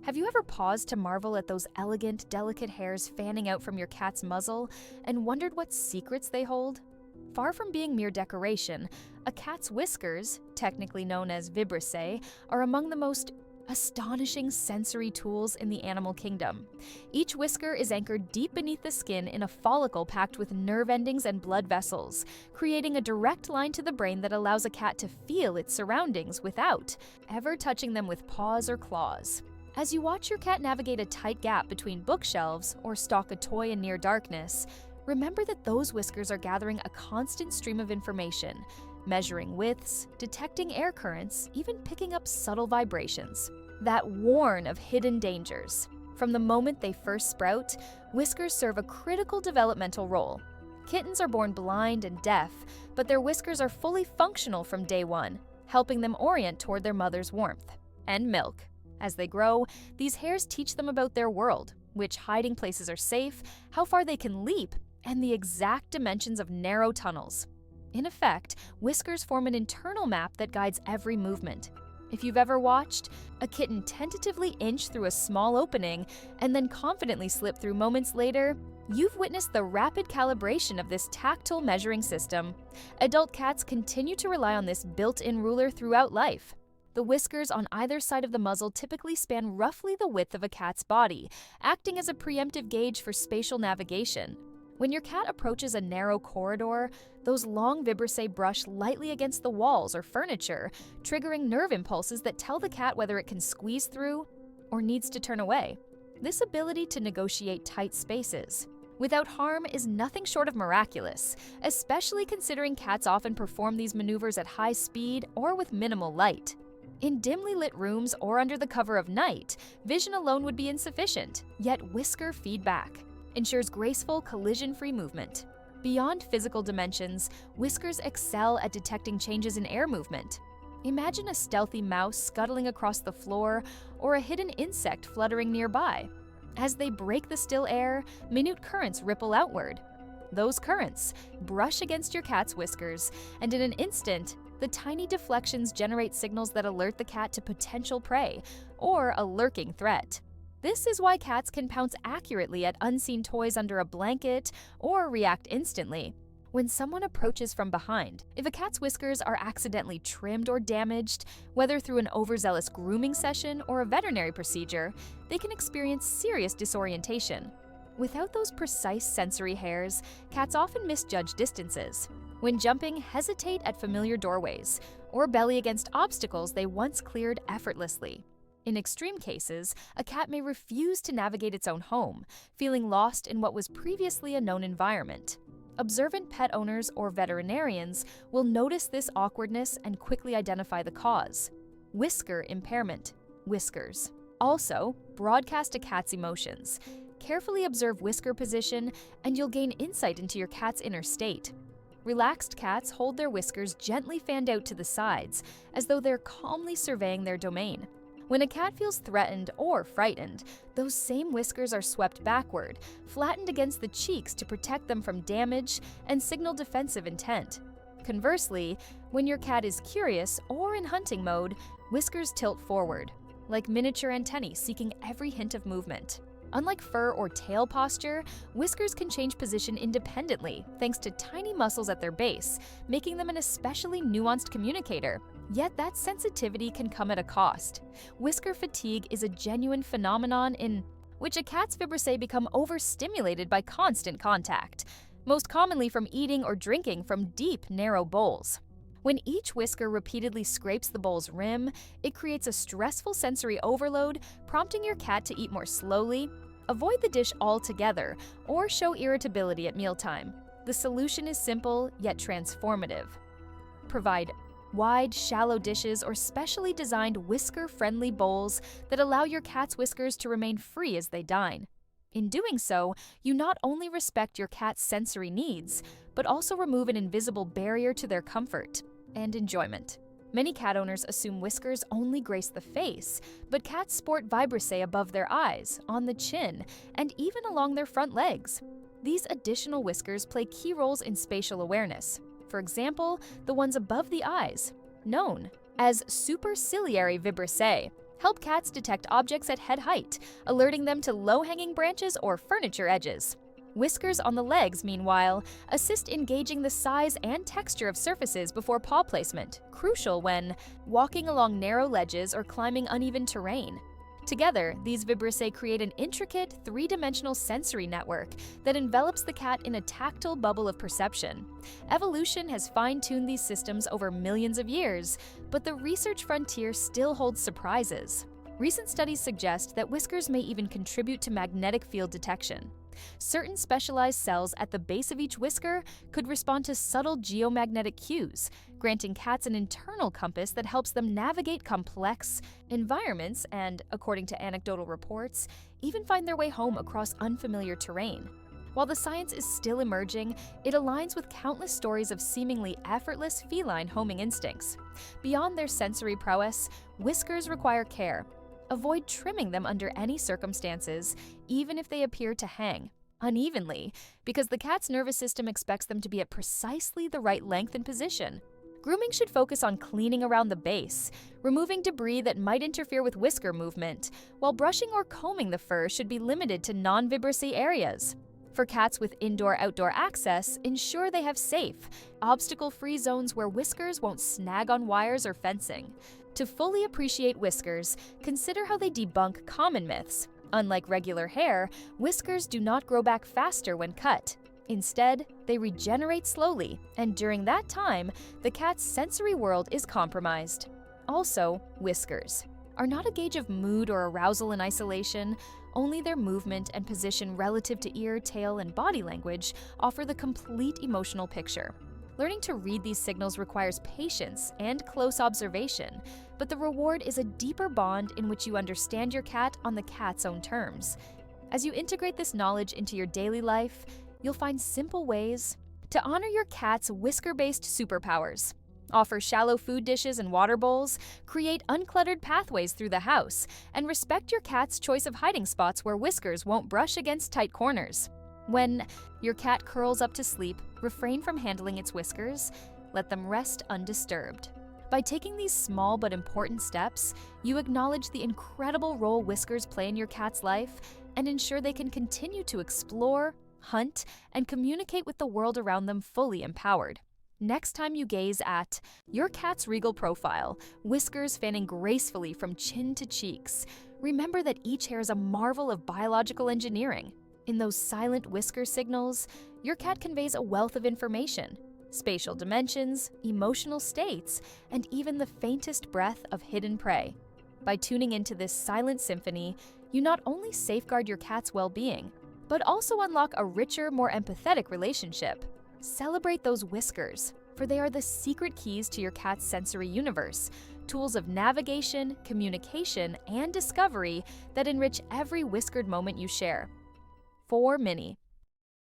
Have you ever paused to marvel at those elegant, delicate hairs fanning out from your cat's muzzle and wondered what secrets they hold? Far from being mere decoration, a cat's whiskers, technically known as vibrissae, are among the most astonishing sensory tools in the animal kingdom. Each whisker is anchored deep beneath the skin in a follicle packed with nerve endings and blood vessels, creating a direct line to the brain that allows a cat to feel its surroundings without ever touching them with paws or claws. As you watch your cat navigate a tight gap between bookshelves or stalk a toy in near darkness, remember that those whiskers are gathering a constant stream of information, measuring widths, detecting air currents, even picking up subtle vibrations that warn of hidden dangers. From the moment they first sprout, whiskers serve a critical developmental role. Kittens are born blind and deaf, but their whiskers are fully functional from day one, helping them orient toward their mother's warmth and milk. As they grow, these hairs teach them about their world, which hiding places are safe, how far they can leap, and the exact dimensions of narrow tunnels. In effect, whiskers form an internal map that guides every movement. If you've ever watched a kitten tentatively inch through a small opening and then confidently slip through moments later, you've witnessed the rapid calibration of this tactile measuring system. Adult cats continue to rely on this built-in ruler throughout life. The whiskers on either side of the muzzle typically span roughly the width of a cat's body, acting as a preemptive gauge for spatial navigation. When your cat approaches a narrow corridor, those long vibrissae brush lightly against the walls or furniture, triggering nerve impulses that tell the cat whether it can squeeze through or needs to turn away. This ability to negotiate tight spaces without harm is nothing short of miraculous, especially considering cats often perform these maneuvers at high speed or with minimal light. In dimly lit rooms or under the cover of night, vision alone would be insufficient, yet whisker feedback ensures graceful, collision-free movement. Beyond physical dimensions, whiskers excel at detecting changes in air movement. Imagine a stealthy mouse scuttling across the floor or a hidden insect fluttering nearby. As they break the still air, minute currents ripple outward. Those currents brush against your cat's whiskers, and in an instant, the tiny deflections generate signals that alert the cat to potential prey or a lurking threat. This is why cats can pounce accurately at unseen toys under a blanket or react instantly when someone approaches from behind. If a cat's whiskers are accidentally trimmed or damaged, whether through an overzealous grooming session or a veterinary procedure, they can experience serious disorientation. Without those precise sensory hairs, cats often misjudge distances. When jumping, hesitate at familiar doorways or belly against obstacles they once cleared effortlessly. In extreme cases, a cat may refuse to navigate its own home, feeling lost in what was previously a known environment. Observant pet owners or veterinarians will notice this awkwardness and quickly identify the cause. Whisker impairment, whiskers. Also, broadcast a cat's emotions. Carefully observe whisker position, and you'll gain insight into your cat's inner state. Relaxed cats hold their whiskers gently fanned out to the sides, as though they're calmly surveying their domain. When a cat feels threatened or frightened, those same whiskers are swept backward, flattened against the cheeks to protect them from damage and signal defensive intent. Conversely, when your cat is curious or in hunting mode, whiskers tilt forward, like miniature antennae seeking every hint of movement. Unlike fur or tail posture, whiskers can change position independently thanks to tiny muscles at their base, making them an especially nuanced communicator. Yet that sensitivity can come at a cost. Whisker fatigue is a genuine phenomenon in which a cat's vibrissae become overstimulated by constant contact, most commonly from eating or drinking from deep, narrow bowls. When each whisker repeatedly scrapes the bowl's rim, it creates a stressful sensory overload, prompting your cat to eat more slowly, avoid the dish altogether, or show irritability at mealtime. The solution is simple yet transformative. Provide wide, shallow dishes or specially designed whisker-friendly bowls that allow your cat's whiskers to remain free as they dine. In doing so, you not only respect your cat's sensory needs, but also remove an invisible barrier to their comfort and enjoyment. Many cat owners assume whiskers only grace the face, but cats sport vibrissae above their eyes, on the chin, and even along their front legs. These additional whiskers play key roles in spatial awareness. For example, the ones above the eyes, known as superciliary vibrissae, help cats detect objects at head height, alerting them to low-hanging branches or furniture edges. Whiskers on the legs, meanwhile, assist in gauging the size and texture of surfaces before paw placement, crucial when walking along narrow ledges or climbing uneven terrain. Together, these vibrissae create an intricate, three-dimensional sensory network that envelops the cat in a tactile bubble of perception. Evolution has fine-tuned these systems over millions of years, but the research frontier still holds surprises. Recent studies suggest that whiskers may even contribute to magnetic field detection. Certain specialized cells at the base of each whisker could respond to subtle geomagnetic cues, granting cats an internal compass that helps them navigate complex environments and, according to anecdotal reports, even find their way home across unfamiliar terrain. While the science is still emerging, it aligns with countless stories of seemingly effortless feline homing instincts. Beyond their sensory prowess, whiskers require care. Avoid trimming them under any circumstances, even if they appear to hang unevenly, because the cat's nervous system expects them to be at precisely the right length and position. Grooming should focus on cleaning around the base, removing debris that might interfere with whisker movement, while brushing or combing the fur should be limited to non-vibrissae areas. For cats with indoor-outdoor access, ensure they have safe, obstacle-free zones where whiskers won't snag on wires or fencing. To fully appreciate whiskers, consider how they debunk common myths. Unlike regular hair, whiskers do not grow back faster when cut. Instead, they regenerate slowly, and during that time, the cat's sensory world is compromised. Also, whiskers are not a gauge of mood or arousal in isolation. Only their movement and position relative to ear, tail, and body language offer the complete emotional picture. Learning to read these signals requires patience and close observation, but the reward is a deeper bond in which you understand your cat on the cat's own terms. As you integrate this knowledge into your daily life, you'll find simple ways to honor your cat's whisker-based superpowers. Offer shallow food dishes and water bowls, create uncluttered pathways through the house, and respect your cat's choice of hiding spots where whiskers won't brush against tight corners. When your cat curls up to sleep, refrain from handling its whiskers. Let them rest undisturbed. By taking these small but important steps, you acknowledge the incredible role whiskers play in your cat's life and ensure they can continue to explore, hunt, and communicate with the world around them fully empowered. Next time you gaze at your cat's regal profile, whiskers fanning gracefully from chin to cheeks, remember that each hair is a marvel of biological engineering. In those silent whisker signals, your cat conveys a wealth of information, spatial dimensions, emotional states, and even the faintest breath of hidden prey. By tuning into this silent symphony, you not only safeguard your cat's well-being, but also unlock a richer, more empathetic relationship. Celebrate those whiskers, for they are the secret keys to your cat's sensory universe, tools of navigation, communication, and discovery that enrich every whiskered moment you share. For Minnie.